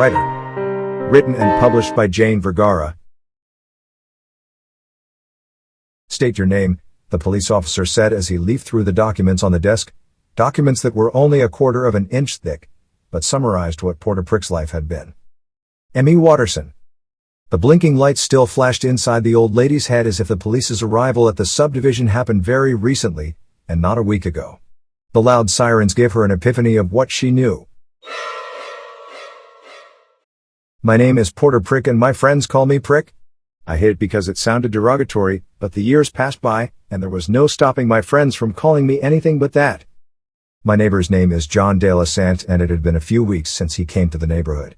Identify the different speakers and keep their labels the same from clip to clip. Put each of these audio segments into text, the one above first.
Speaker 1: Writer. Written and published by Jane Vergara. State your name, the police officer said as he leafed through the documents on the desk. Documents that were only 1/4 of an inch thick, but summarized what Porter Prick's life had been. Emmy Watterson. The blinking lights still flashed inside the old lady's head as if the police's arrival at the subdivision happened very recently, and not a week ago. The loud sirens gave her an epiphany of what she knew. My name is Porter Prick and my friends call me Prick. I hid it because it sounded derogatory, but the years passed by, and there was no stopping my friends from calling me anything but that. My neighbor's name is John De La Sant, and it had been a few weeks since he came to the neighborhood.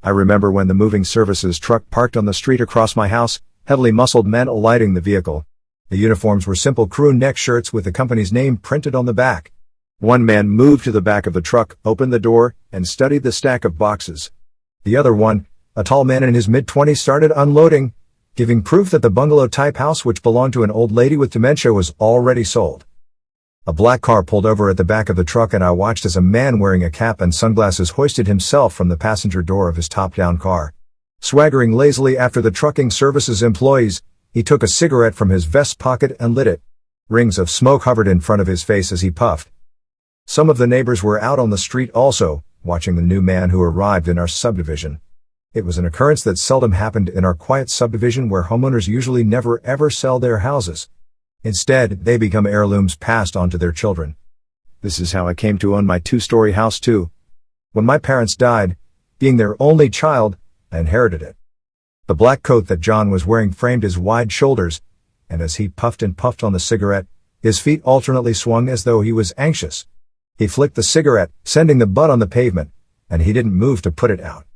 Speaker 1: I remember when the moving services truck parked on the street across my house, heavily muscled men alighting the vehicle. The uniforms were simple crew neck shirts with the company's name printed on the back. One man moved to the back of the truck, opened the door, and studied the stack of boxes. The other one, a tall man in his mid-20s, started unloading, giving proof that the bungalow-type house which belonged to an old lady with dementia was already sold. A black car pulled over at the back of the truck and I watched as a man wearing a cap and sunglasses hoisted himself from the passenger door of his top-down car. Swaggering lazily after the trucking services employees, he took a cigarette from his vest pocket and lit it. Rings of smoke hovered in front of his face as he puffed. Some of the neighbors were out on the street also, watching the new man who arrived in our subdivision. It was an occurrence that seldom happened in our quiet subdivision where homeowners usually never ever sell their houses. Instead, they become heirlooms passed on to their children. This is how I came to own my 2-story house too. When my parents died, being their only child, I inherited it. The black coat that John was wearing framed his wide shoulders, and as he puffed and puffed on the cigarette, his feet alternately swung as though he was anxious. He flicked the cigarette, sending the butt on the pavement, and he didn't move to put it out.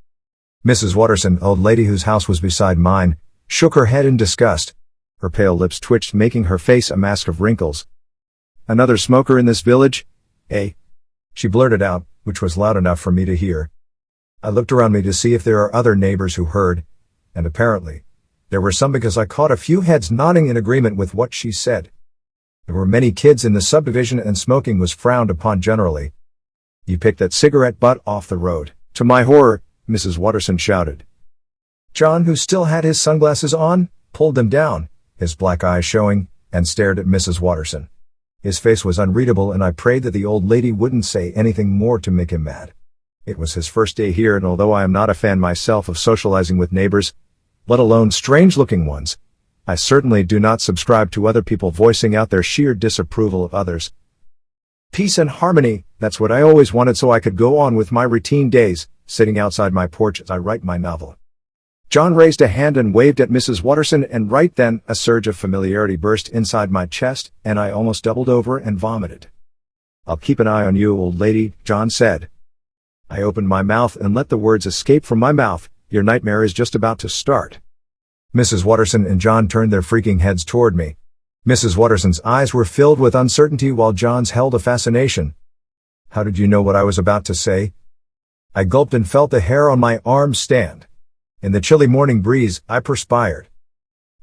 Speaker 1: Mrs. Watterson, old lady whose house was beside mine, shook her head in disgust. Her pale lips twitched, making her face a mask of wrinkles. Another smoker in this village? Eh? She blurted out, which was loud enough for me to hear. I looked around me to see if there are other neighbors who heard, and apparently, there were some because I caught a few heads nodding in agreement with what she said. There were many kids in the subdivision and smoking was frowned upon generally. You picked that cigarette butt off the road. To my horror, Mrs. Watterson shouted. John, who still had his sunglasses on, pulled them down, his black eyes showing, and stared at Mrs. Watterson. His face was unreadable and I prayed that the old lady wouldn't say anything more to make him mad. It was his first day here and although I am not a fan myself of socializing with neighbors, let alone strange-looking ones, I certainly do not subscribe to other people voicing out their sheer disapproval of others. Peace and harmony, that's what I always wanted so I could go on with my routine days, sitting outside my porch as I write my novel. John raised a hand and waved at Mrs. Watterson and right then a surge of familiarity burst inside my chest and I almost doubled over and vomited. I'll keep an eye on you, old lady, John said. I opened my mouth and let the words escape from my mouth. Your nightmare is just about to start. Mrs. Watterson and John turned their freaking heads toward me. Mrs. Watterson's eyes were filled with uncertainty while John's held a fascination. How did you know what I was about to say? I gulped and felt the hair on my arms stand. In the chilly morning breeze, I perspired.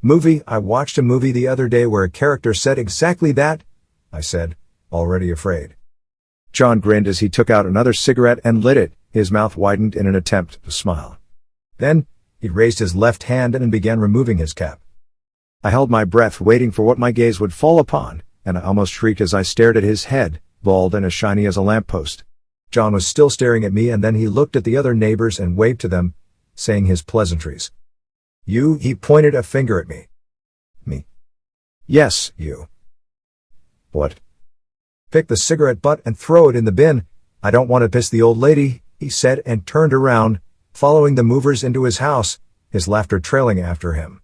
Speaker 1: Movie, I watched a movie the other day where a character said exactly that, I said, already afraid. John grinned as he took out another cigarette and lit it, his mouth widened in an attempt to smile. Then, he raised his left hand and began removing his cap. I held my breath waiting for what my gaze would fall upon, and I almost shrieked as I stared at his head, bald and as shiny as a lamppost. John was still staring at me and then he looked at the other neighbors and waved to them, saying his pleasantries. You, he pointed a finger at me. Me. Yes, you. What? Pick the cigarette butt and throw it in the bin. I don't want to piss the old lady, he said and turned around, following the movers into his house, his laughter trailing after him.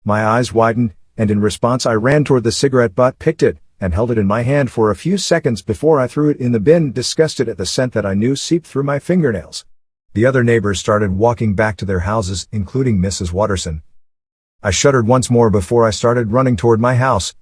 Speaker 1: My eyes widened, and in response I ran toward the cigarette butt, picked it, and held it in my hand for a few seconds before I threw it in the bin, disgusted at the scent that I knew seeped through my fingernails. The other neighbors started walking back to their houses, including Mrs. Watterson. I shuddered once more before I started running toward my house.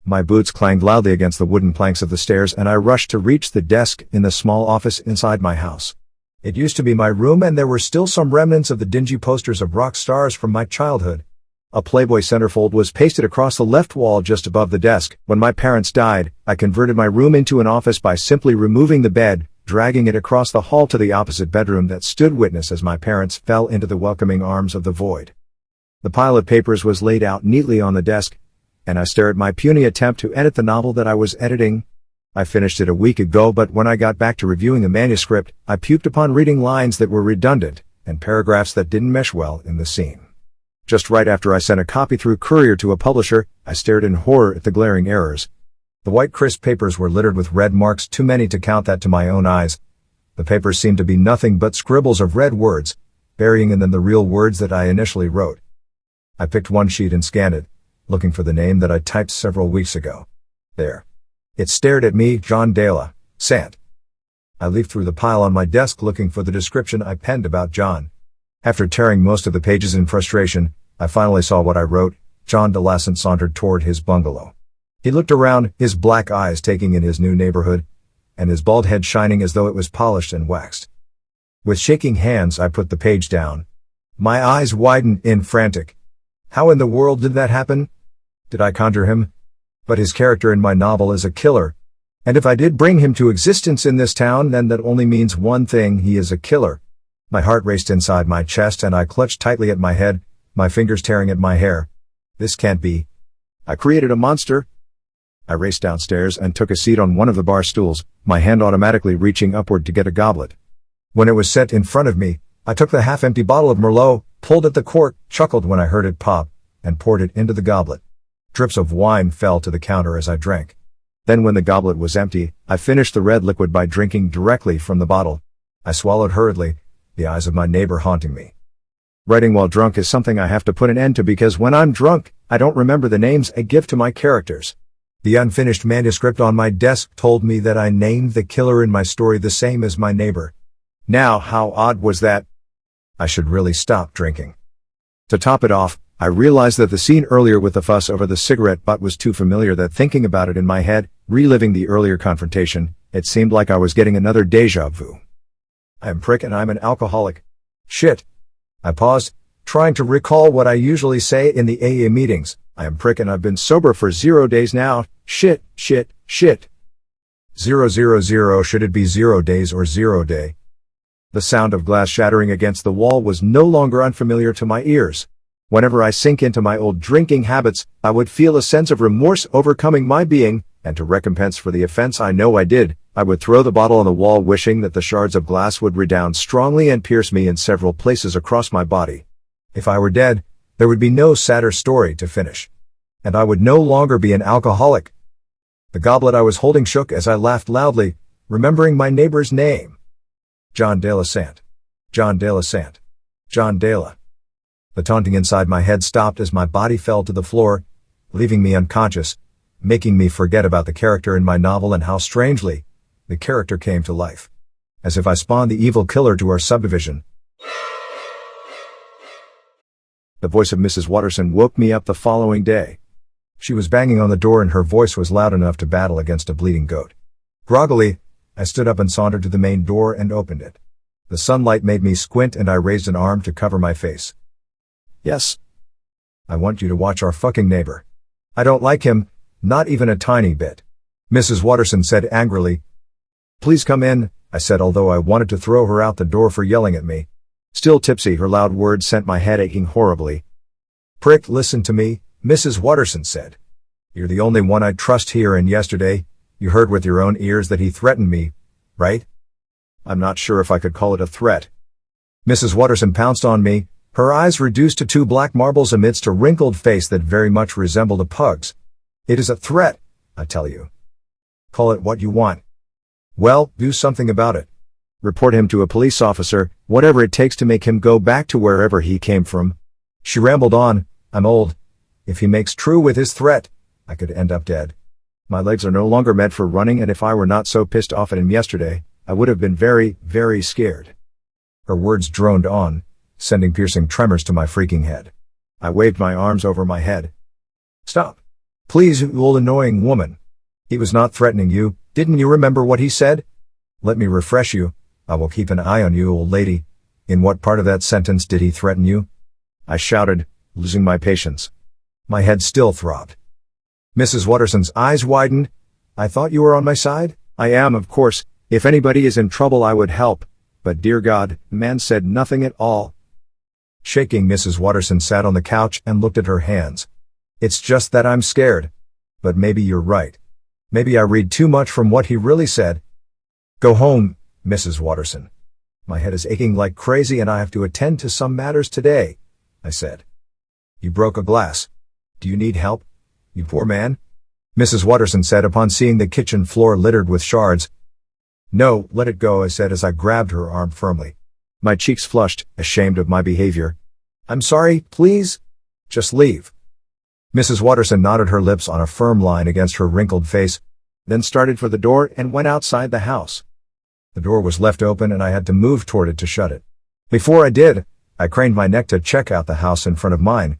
Speaker 1: My boots clanged loudly against the wooden planks of the stairs and I rushed to reach the desk in the small office inside my house. It used to be my room and there were still some remnants of the dingy posters of rock stars from my childhood. A Playboy centerfold was pasted across the left wall just above the desk. When my parents died, I converted my room into an office by simply removing the bed, dragging it across the hall to the opposite bedroom that stood witness as my parents fell into the welcoming arms of the void. The pile of papers was laid out neatly on the desk, and I stared at my puny attempt to edit the novel that I was editing. I finished it a week ago, but when I got back to reviewing the manuscript, I puked upon reading lines that were redundant, and paragraphs that didn't mesh well in the scene. Just right after I sent a copy through courier to a publisher, I stared in horror at the glaring errors. The white crisp papers were littered with red marks, too many to count that to my own eyes. The papers seemed to be nothing but scribbles of red words, burying in them the real words that I initially wrote. I picked one sheet and scanned it, looking for the name that I typed several weeks ago. There. It stared at me, John Dela, Sant. I leafed through the pile on my desk looking for the description I penned about John. After tearing most of the pages in frustration, I finally saw what I wrote. John de Lassant sauntered toward his bungalow. He looked around, his black eyes taking in his new neighborhood, and his bald head shining as though it was polished and waxed. With shaking hands, I put the page down. My eyes widened in frantic. How in the world did that happen? Did I conjure him? But his character in my novel is a killer. And if I did bring him to existence in this town, then that only means one thing: he is a killer. My heart raced inside my chest and I clutched tightly at my head, my fingers tearing at my hair. This can't be. I created a monster. I raced downstairs and took a seat on one of the bar stools, my hand automatically reaching upward to get a goblet. When it was set in front of me, I took the half-empty bottle of Merlot, pulled at the cork, chuckled when I heard it pop, and poured it into the goblet. Drips of wine fell to the counter as I drank. Then when the goblet was empty, I finished the red liquid by drinking directly from the bottle. I swallowed hurriedly, the eyes of my neighbor haunting me. Writing while drunk is something I have to put an end to because when I'm drunk, I don't remember the names I give to my characters. The unfinished manuscript on my desk told me that I named the killer in my story the same as my neighbor. Now, how odd was that? I should really stop drinking. To top it off, I realized that the scene earlier with the fuss over the cigarette butt was too familiar that thinking about it in my head, reliving the earlier confrontation, it seemed like I was getting another deja vu. I am Prick and I'm an alcoholic. Shit. I paused, trying to recall what I usually say in the AA meetings. I am Prick and I've been sober for 0 days now. Shit. 000, should it be 0 days or 0 day? The sound of glass shattering against the wall was no longer unfamiliar to my ears. Whenever I sink into my old drinking habits, I would feel a sense of remorse overcoming my being, and to recompense for the offense I know I did, I would throw the bottle on the wall wishing that the shards of glass would redound strongly and pierce me in several places across my body. If I were dead, there would be no sadder story to finish. And I would no longer be an alcoholic. The goblet I was holding shook as I laughed loudly, remembering my neighbor's name. John de Lassant. John de Lassant. John Dela. The taunting inside my head stopped as my body fell to the floor, leaving me unconscious, making me forget about the character in my novel and how strangely the character came to life. As if I spawned the evil killer to our subdivision. The voice of Mrs. Watterson woke me up the following day. She was banging on the door and her voice was loud enough to battle against a bleeding goat. Groggily, I stood up and sauntered to the main door and opened it. The sunlight made me squint and I raised an arm to cover my face. Yes. I want you to watch our fucking neighbor. I don't like him, not even a tiny bit. Mrs. Watterson said angrily. Please come in, I said, although I wanted to throw her out the door for yelling at me. Still tipsy, her loud words sent my head aching horribly. Prick, listen to me, Mrs. Watterson said. You're the only one I'd trust here, and yesterday, you heard with your own ears that he threatened me, right? I'm not sure if I could call it a threat. Mrs. Watterson pounced on me, her eyes reduced to 2 black marbles amidst a wrinkled face that very much resembled a pug's. It is a threat, I tell you. Call it what you want. Well, do something about it. Report him to a police officer, whatever it takes to make him go back to wherever he came from. She rambled on. I'm old. If he makes true with his threat, I could end up dead. My legs are no longer meant for running, and if I were not so pissed off at him yesterday, I would have been very, very scared. Her words droned on, sending piercing tremors to my freaking head. I waved my arms over my head. Stop. Please, you old annoying woman. He was not threatening you. Didn't you remember what he said? Let me refresh you. I will keep an eye on you, old lady. In what part of that sentence did he threaten you? I shouted, losing my patience. My head still throbbed. Mrs. Watterson's eyes widened. I thought you were on my side? I am, of course. If anybody is in trouble I would help, but dear God, man said nothing at all. Shaking, Mrs. Watterson sat on the couch and looked at her hands. It's just that I'm scared. But maybe you're right. Maybe I read too much from what he really said. Go home, Mrs. Watterson. My head is aching like crazy and I have to attend to some matters today, I said. You broke a glass. Do you need help, you poor man? Mrs. Watterson said upon seeing the kitchen floor littered with shards. No, let it go, I said as I grabbed her arm firmly. My cheeks flushed, ashamed of my behavior. I'm sorry, please. Just leave. Mrs. Watterson nodded, her lips on a firm line against her wrinkled face, then started for the door and went outside the house. The door was left open and I had to move toward it to shut it. Before I did, I craned my neck to check out the house in front of mine.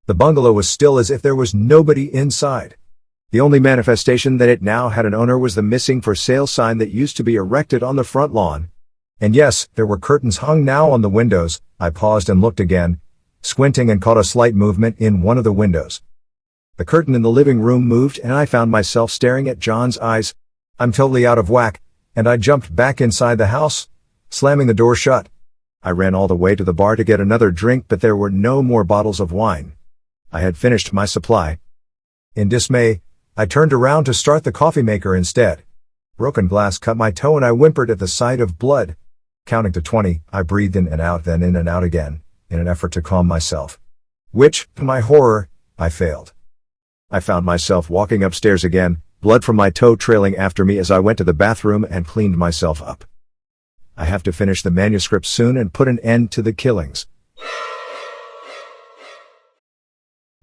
Speaker 1: The bungalow was still as if there was nobody inside. The only manifestation that it now had an owner was the missing for sale sign that used to be erected on the front lawn. And yes, there were curtains hung now on the windows. I paused and looked again, squinting, and caught a slight movement in one of the windows. The curtain in the living room moved and I found myself staring at John's eyes. I'm totally out of whack, and I jumped back inside the house, slamming the door shut. I ran all the way to the bar to get another drink, but there were no more bottles of wine. I had finished my supply. In dismay, I turned around to start the coffee maker instead. Broken glass cut my toe and I whimpered at the sight of blood. Counting to 20, I breathed in and out, then in and out again, in an effort to calm myself. Which, to my horror, I failed. I found myself walking upstairs again, blood from my toe trailing after me as I went to the bathroom and cleaned myself up. I have to finish the manuscript soon and put an end to the killings.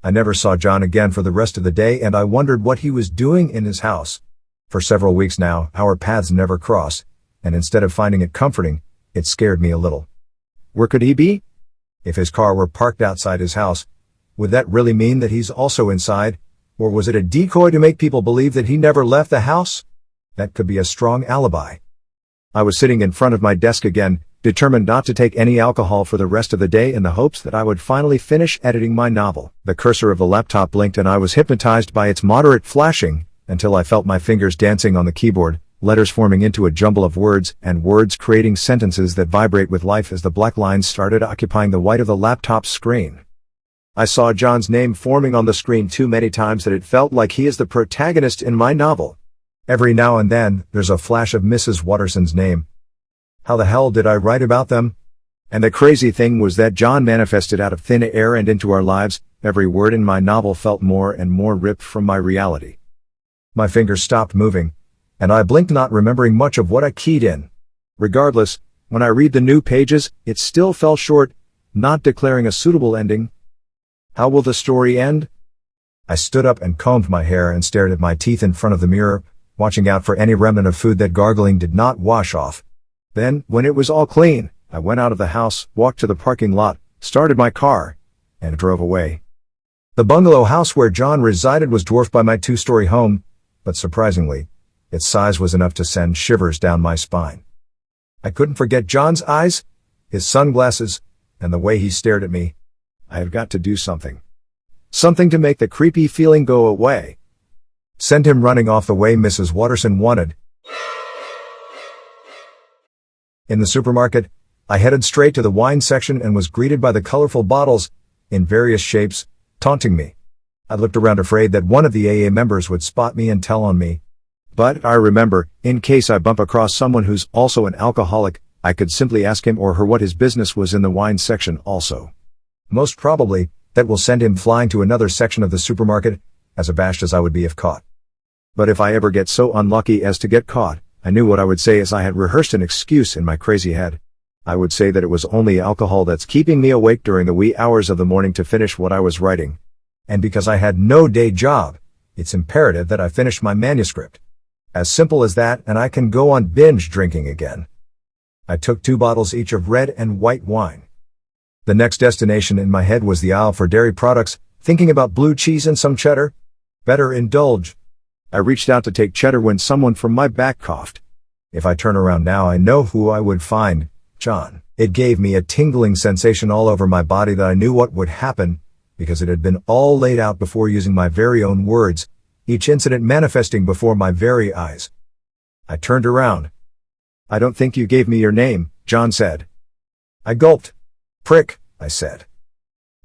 Speaker 1: I never saw John again for the rest of the day and I wondered what he was doing in his house. For several weeks now, our paths never crossed, and instead of finding it comforting, it scared me a little. Where could he be? If his car were parked outside his house, would that really mean that he's also inside? Or was it a decoy to make people believe that he never left the house? That could be a strong alibi. I was sitting in front of my desk again, determined not to take any alcohol for the rest of the day in the hopes that I would finally finish editing my novel. The cursor of the laptop blinked and I was hypnotized by its moderate flashing, until I felt my fingers dancing on the keyboard, letters forming into a jumble of words, and words creating sentences that vibrate with life as the black lines started occupying the white of the laptop screen. I saw John's name forming on the screen too many times that it felt like he is the protagonist in my novel. Every now and then, there's a flash of Mrs. Watterson's name. How the hell did I write about them? And the crazy thing was that John manifested out of thin air and into our lives. Every word in my novel felt more and more ripped from my reality. My fingers stopped moving, and I blinked, not remembering much of what I keyed in. Regardless, when I read the new pages, it still fell short, not declaring a suitable ending. How will the story end? I stood up and combed my hair and stared at my teeth in front of the mirror, watching out for any remnant of food that gargling did not wash off. Then, when it was all clean, I went out of the house, walked to the parking lot, started my car, and drove away. The bungalow house where John resided was dwarfed by my two-story home, but surprisingly, its size was enough to send shivers down my spine. I couldn't forget John's eyes, his sunglasses, and the way he stared at me. I have got to do something. Something to make the creepy feeling go away. Send him running off the way Mrs. Watterson wanted. In the supermarket, I headed straight to the wine section and was greeted by the colorful bottles, in various shapes, taunting me. I looked around, afraid that one of the AA members would spot me and tell on me. But I remember, in case I bump across someone who's also an alcoholic, I could simply ask him or her what his business was in the wine section also. Most probably, that will send him flying to another section of the supermarket, as abashed as I would be if caught. But if I ever get so unlucky as to get caught, I knew what I would say, as I had rehearsed an excuse in my crazy head. I would say that it was only alcohol that's keeping me awake during the wee hours of the morning to finish what I was writing. And because I had no day job, it's imperative that I finish my manuscript. As simple as that, and I can go on binge drinking again. I took 2 bottles each of red and white wine. The next destination in my head was the aisle for dairy products, thinking about blue cheese and some cheddar. Better indulge. I reached out to take cheddar when someone from my back coughed. If I turn around now, I know who I would find. John. It gave me a tingling sensation all over my body that I knew what would happen, because it had been all laid out before, using my very own words, each incident manifesting before my very eyes. I turned around. I don't think you gave me your name, John said. I gulped. Prick, I said.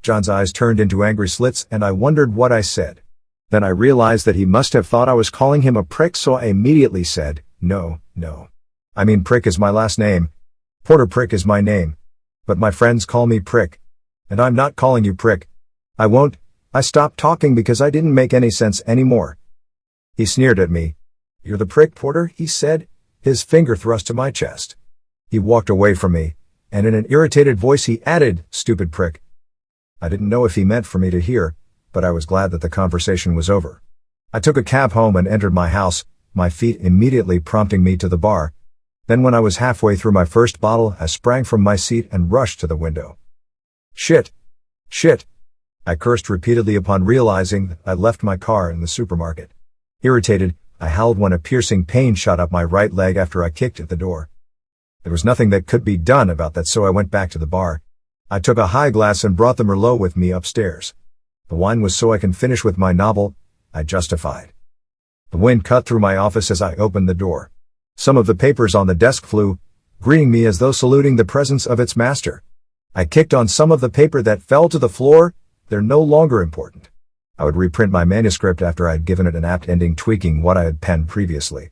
Speaker 1: John's eyes turned into angry slits and I wondered what I said. Then I realized that he must have thought I was calling him a prick, so I immediately said, No. I mean, Prick is my last name. Porter Prick is my name. But my friends call me Prick. And I'm not calling you Prick. I won't. I stopped talking because I didn't make any sense anymore. He sneered at me. You're the prick, Porter, he said, his finger thrust to my chest. He walked away from me, and in an irritated voice he added, Stupid prick. I didn't know if he meant for me to hear, but I was glad that the conversation was over. I took a cab home and entered my house, my feet immediately prompting me to the bar. Then when I was halfway through my first bottle, I sprang from my seat and rushed to the window. Shit! I cursed repeatedly upon realizing that I left my car in the supermarket. Irritated, I howled when a piercing pain shot up my right leg after I kicked at the door. There was nothing that could be done about that, so I went back to the bar. I took a high glass and brought the Merlot with me upstairs. The wine was so I can finish with my novel, I justified. The wind cut through my office as I opened the door. Some of the papers on the desk flew, greeting me as though saluting the presence of its master. I kicked on some of the paper that fell to the floor. They're no longer important. I would reprint my manuscript after I had given it an apt ending, tweaking what I had penned previously.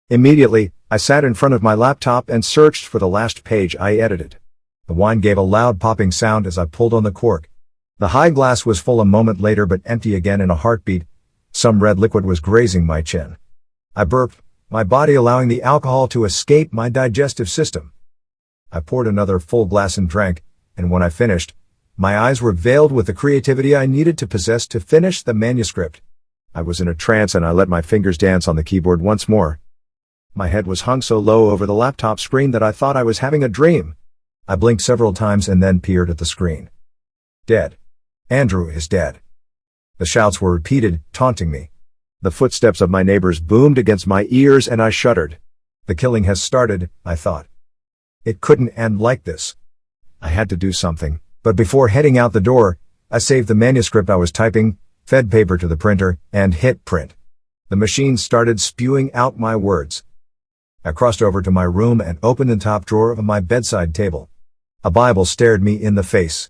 Speaker 1: Immediately, I sat in front of my laptop and searched for the last page I edited. The wine gave a loud popping sound as I pulled on the cork. The high glass was full a moment later but empty again in a heartbeat. Some red liquid was grazing my chin. I burped, my body allowing the alcohol to escape my digestive system. I poured another full glass and drank, and when I finished, my eyes were veiled with the creativity I needed to possess to finish the manuscript. I was in a trance and I let my fingers dance on the keyboard once more. My head was hung so low over the laptop screen that I thought I was having a dream. I blinked several times and then peered at the screen. Dead. Andrew is dead. The shouts were repeated, taunting me. The footsteps of my neighbors boomed against my ears and I shuddered. The killing has started, I thought. It couldn't end like this. I had to do something. But before heading out the door, I saved the manuscript I was typing, fed paper to the printer, and hit print. The machine started spewing out my words. I crossed over to my room and opened the top drawer of my bedside table. A Bible stared me in the face.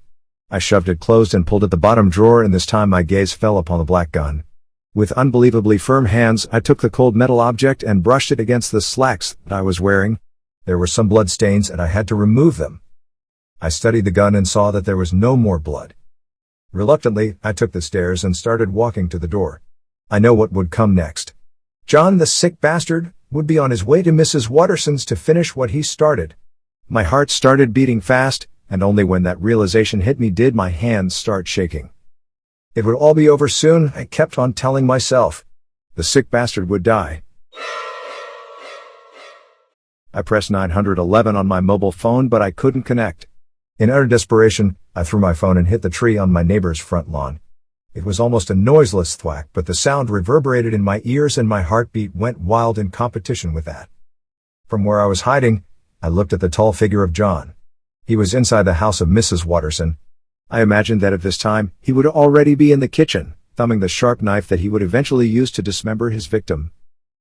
Speaker 1: I shoved it closed and pulled at the bottom drawer, and this time my gaze fell upon the black gun. With unbelievably firm hands, I took the cold metal object and brushed it against the slacks that I was wearing. There were some blood stains and I had to remove them. I studied the gun and saw that there was no more blood. Reluctantly, I took the stairs and started walking to the door. I know what would come next. John, the sick bastard, would be on his way to Mrs. Watterson's to finish what he started. My heart started beating fast, and only when that realization hit me did my hands start shaking. It would all be over soon, I kept on telling myself. The sick bastard would die. I pressed 911 on my mobile phone, but I couldn't connect. In utter desperation, I threw my phone and hit the tree on my neighbor's front lawn. It was almost a noiseless thwack, but the sound reverberated in my ears and my heartbeat went wild in competition with that. From where I was hiding, I looked at the tall figure of John. He was inside the house of Mrs. Watterson. I imagined that at this time, he would already be in the kitchen, thumbing the sharp knife that he would eventually use to dismember his victim.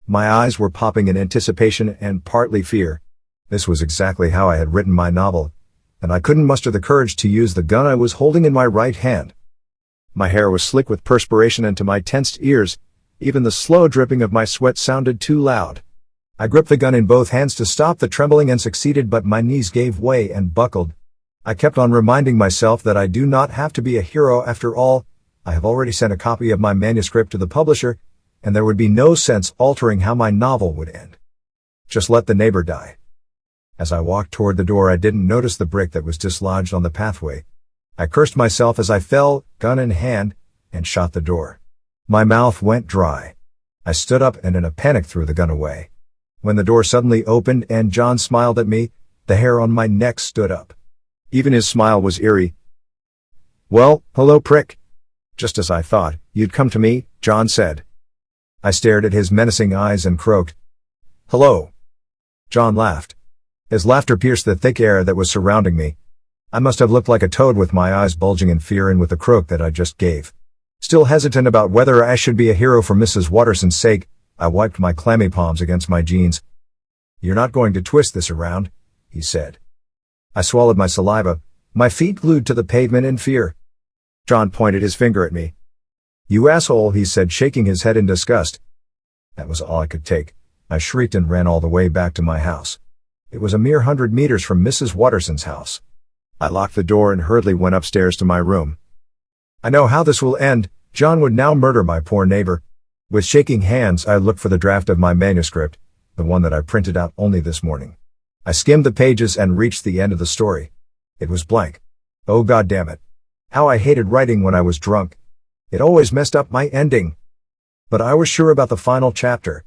Speaker 1: My eyes were popping in anticipation and partly fear. This was exactly how I had written my novel, and I couldn't muster the courage to use the gun I was holding in my right hand. My hair was slick with perspiration, and to my tensed ears, even the slow dripping of my sweat sounded too loud. I gripped the gun in both hands to stop the trembling and succeeded, but my knees gave way and buckled. I kept on reminding myself that I do not have to be a hero after all. I have already sent a copy of my manuscript to the publisher, and there would be no sense altering how my novel would end. Just let the neighbor die. As I walked toward the door, I didn't notice the brick that was dislodged on the pathway. I cursed myself as I fell, gun in hand, and shot the door. My mouth went dry. I stood up and in a panic threw the gun away. When the door suddenly opened and John smiled at me, the hair on my neck stood up. Even his smile was eerie. Well, hello, prick. Just as I thought, you'd come to me, John said. I stared at his menacing eyes and croaked, Hello. John laughed. His laughter pierced the thick air that was surrounding me. I must have looked like a toad with my eyes bulging in fear and with the croak that I just gave. Still hesitant about whether I should be a hero for Mrs. Watterson's sake, I wiped my clammy palms against my jeans. "You're not going to twist this around," he said. I swallowed my saliva, my feet glued to the pavement in fear. John pointed his finger at me. "You asshole," he said, shaking his head in disgust. That was all I could take. I shrieked and ran all the way back to my house. It was a mere 100 meters from Mrs. Watterson's house. I locked the door and hurriedly went upstairs to my room. I know how this will end. John would now murder my poor neighbor. With shaking hands, I looked for the draft of my manuscript, the one that I printed out only this morning. I skimmed the pages and reached the end of the story. It was blank. Oh, God damn it. How I hated writing when I was drunk. It always messed up my ending. But I was sure about the final chapter.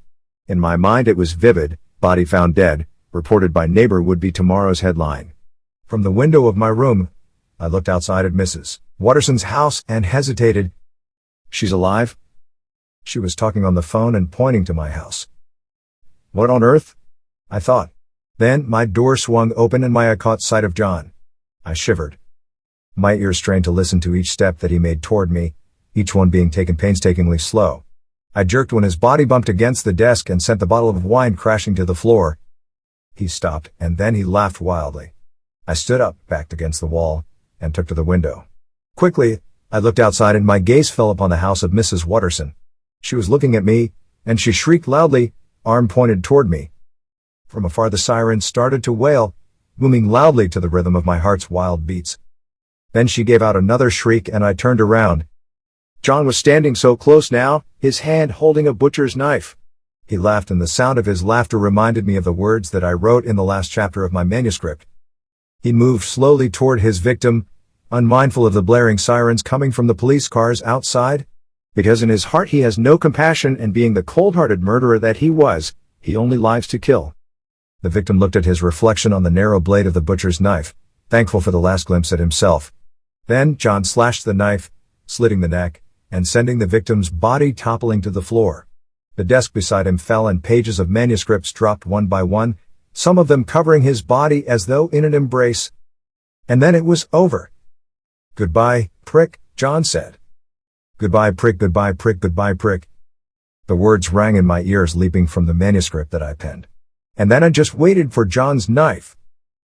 Speaker 1: In my mind it was vivid. Body found dead, reported by neighbor would be tomorrow's headline. From the window of my room, I looked outside at Mrs. Watterson's house and hesitated. She's alive? She was talking on the phone and pointing to my house. What on earth? I thought. Then my door swung open and I caught sight of John. I shivered. My ears strained to listen to each step that he made toward me, each one being taken painstakingly slow. I jerked when his body bumped against the desk and sent the bottle of wine crashing to the floor. He stopped, and then he laughed wildly. I stood up, backed against the wall, and took to the window. Quickly, I looked outside and my gaze fell upon the house of Mrs. Watterson. She was looking at me, and she shrieked loudly, arm pointed toward me. From afar the sirens started to wail, booming loudly to the rhythm of my heart's wild beats. Then she gave out another shriek and I turned around. John was standing so close now, his hand holding a butcher's knife. He laughed and the sound of his laughter reminded me of the words that I wrote in the last chapter of my manuscript. He moved slowly toward his victim, unmindful of the blaring sirens coming from the police cars outside. Because in his heart he has no compassion, and being the cold-hearted murderer that he was, he only lives to kill. The victim looked at his reflection on the narrow blade of the butcher's knife, thankful for the last glimpse at himself. Then John slashed the knife, slitting the neck, and sending the victim's body toppling to the floor. The desk beside him fell and pages of manuscripts dropped one by one, some of them covering his body as though in an embrace. And then it was over. "Goodbye, prick," John said. "Goodbye, prick, goodbye, prick, goodbye, prick." The words rang in my ears, leaping from the manuscript that I penned. And then I just waited for John's knife.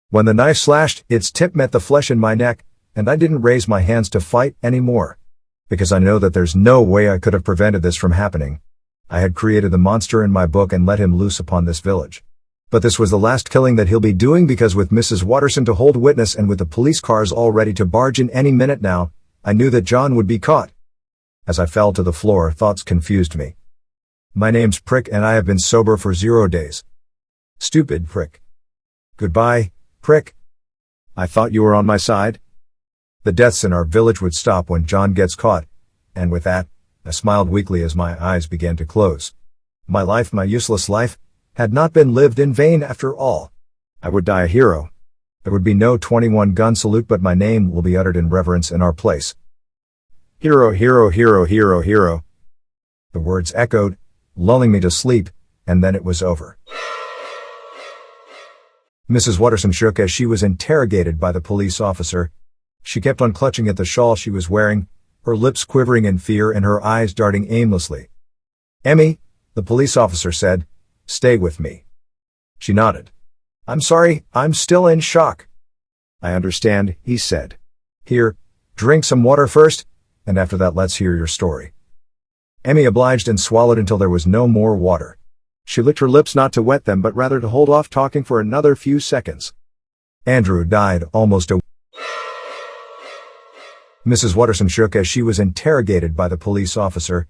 Speaker 1: When the knife slashed, its tip met the flesh in my neck, and I didn't raise my hands to fight anymore. Because I know that there's no way I could have prevented this from happening. I had created the monster in my book and let him loose upon this village. But this was the last killing that he'll be doing, because with Mrs. Watterson to hold witness and with the police cars all ready to barge in any minute now, I knew that John would be caught. As I fell to the floor, thoughts confused me. My name's Prick and I have been sober for 0 days. Stupid prick. Goodbye, prick. I thought you were on my side. The deaths in our village would stop when John gets caught, and with that, I smiled weakly as my eyes began to close. My life, my useless life, had not been lived in vain after all. I would die a hero. There would be no 21-gun salute, but my name will be uttered in reverence in our place. Hero, hero, hero, hero, hero. The words echoed, lulling me to sleep, and then it was over. Mrs. Watterson shook as she was interrogated by the police officer. She kept on clutching at the shawl she was wearing, her lips quivering in fear and her eyes darting aimlessly. "Emmy," the police officer said, "stay with me." She nodded. "I'm sorry, I'm still in shock." "I understand," he said. "Here, drink some water first, and after that let's hear your story." Emmy obliged and swallowed until there was no more water. She licked her lips not to wet them but rather to hold off talking for another few seconds. Andrew died almost a Mrs. Watterson shook as she was interrogated by the police officer.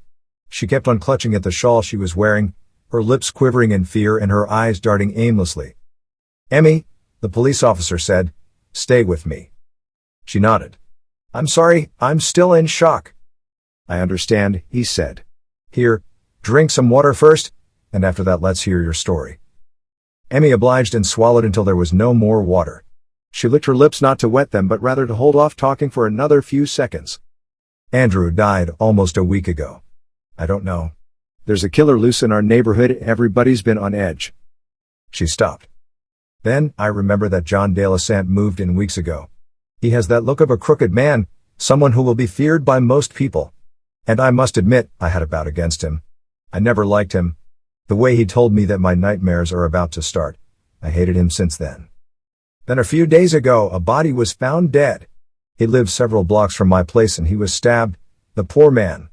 Speaker 1: She kept on clutching at the shawl she was wearing, her lips quivering in fear and her eyes darting aimlessly. "Emmy," the police officer said, "stay with me." She nodded. "I'm sorry, I'm still in shock." "I understand," he said. "Here, drink some water first, and after that let's hear your story." Emmy obliged and swallowed until there was no more water. She licked her lips not to wet them but rather to hold off talking for another few seconds. "Andrew died almost a week ago. I don't know. There's a killer loose in our neighborhood, everybody's been on edge." She stopped. "Then, I remember that John De La Sant moved in weeks ago. He has that look of a crooked man, someone who will be feared by most people. And I must admit, I had a bout against him. I never liked him. The way he told me that my nightmares are about to start, I hated him since then. Then a few days ago, a body was found dead. He lived several blocks from my place and he was stabbed. The poor man.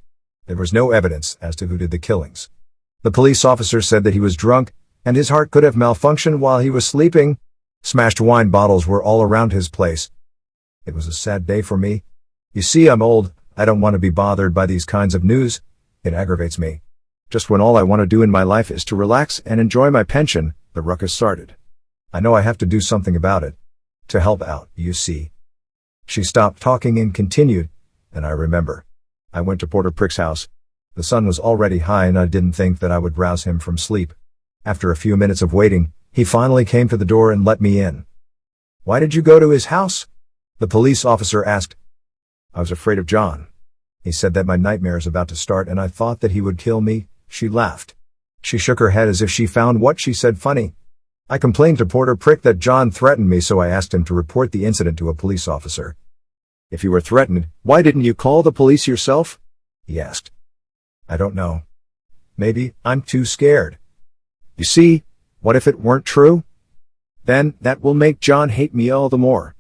Speaker 1: There was no evidence as to who did the killings. The police officer said that he was drunk, and his heart could have malfunctioned while he was sleeping. Smashed wine bottles were all around his place. It was a sad day for me. You see, I'm old. I don't want to be bothered by these kinds of news. It aggravates me. Just when all I want to do in my life is to relax and enjoy my pension, the ruckus started. I know I have to do something about it. To help out, you see. She stopped talking and continued, and I remember. I went to Porter Prick's house. The sun was already high and I didn't think that I would rouse him from sleep. After a few minutes of waiting, he finally came to the door and let me in. Why did you go to his house? The police officer asked. I was afraid of John. He said that my nightmare is about to start and I thought that he would kill me. She laughed. She shook her head as if she found what she said funny. I complained to Porter Prick that John threatened me, so I asked him to report the incident to a police officer. If you were threatened, why didn't you call the police yourself? He asked. I don't know. Maybe I'm too scared. You see, what if it weren't true? Then that will make John hate me all the more.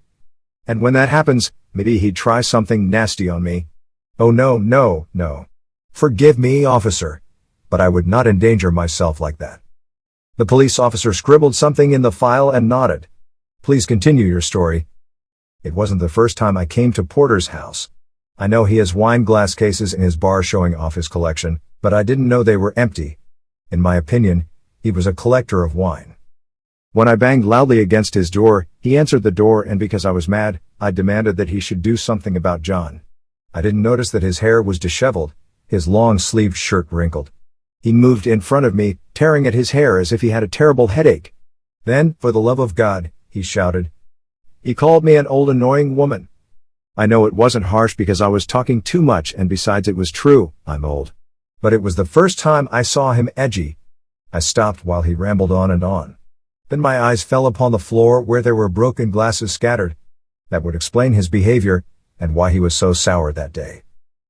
Speaker 1: And when that happens, maybe he'd try something nasty on me. Oh no. Forgive me, officer. But I would not endanger myself like that. The police officer scribbled something in the file and nodded. Please continue your story. It wasn't the first time I came to Porter's house. I know he has wine glass cases in his bar showing off his collection, but I didn't know they were empty. In my opinion, he was a collector of wine. When I banged loudly against his door, he answered the door, and because I was mad, I demanded that he should do something about John. I didn't notice that his hair was disheveled, his long-sleeved shirt wrinkled. He moved in front of me, tearing at his hair as if he had a terrible headache. Then, for the love of God, he shouted. He called me an old annoying woman. I know it wasn't harsh because I was talking too much, and besides it was true, I'm old. But it was the first time I saw him edgy. I stopped while he rambled on and on. Then my eyes fell upon the floor where there were broken glasses scattered. That would explain his behavior, and why he was so sour that day.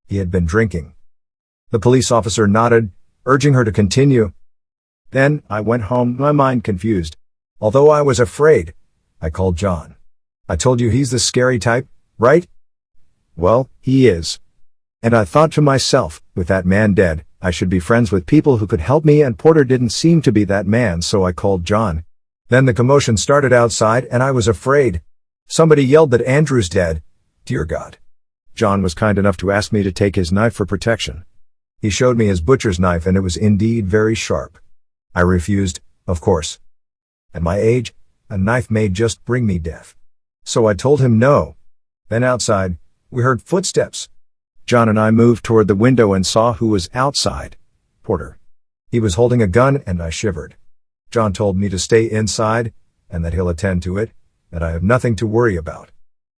Speaker 1: He had been drinking. The police officer nodded, urging her to continue. Then I went home, my mind confused. Although I was afraid, I called John. I told you he's the scary type, right? Well, he is. And I thought to myself, with that man dead, I should be friends with people who could help me, and Porter didn't seem to be that man, so I called John. Then the commotion started outside and I was afraid. Somebody yelled that Andrew's dead. Dear God. John was kind enough to ask me to take his knife for protection. He showed me his butcher's knife and it was indeed very sharp. I refused, of course. At my age, a knife may just bring me death. So I told him no. Then outside, we heard footsteps. John and I moved toward the window and saw who was outside. Porter. He was holding a gun and I shivered. John told me to stay inside, and that he'll attend to it, that I have nothing to worry about.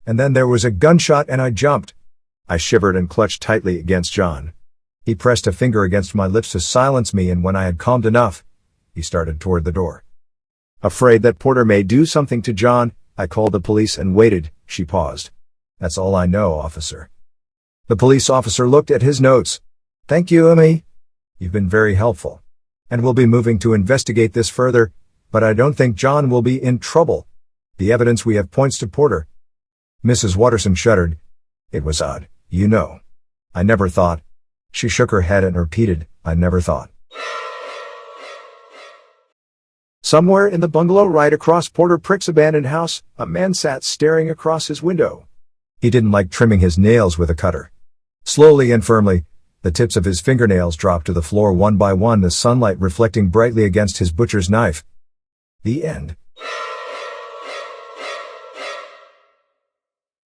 Speaker 1: And then there was a gunshot and I jumped. I shivered and clutched tightly against John. He pressed a finger against my lips to silence me, and when I had calmed enough, he started toward the door. Afraid that Porter may do something to John, I called the police and waited. She paused. That's all I know, officer. The police officer looked at his notes. Thank you, Emmy. You've been very helpful. And we'll be moving to investigate this further, but I don't think John will be in trouble. The evidence we have points to Porter. Mrs. Watterson shuddered. It was odd, you know. I never thought. She shook her head and repeated, I never thought. Somewhere in the bungalow right across Porter Prick's abandoned house, a man sat staring across his window. He didn't like trimming his nails with a cutter. Slowly and firmly, the tips of his fingernails dropped to the floor one by one, the sunlight reflecting brightly against his butcher's knife. The end.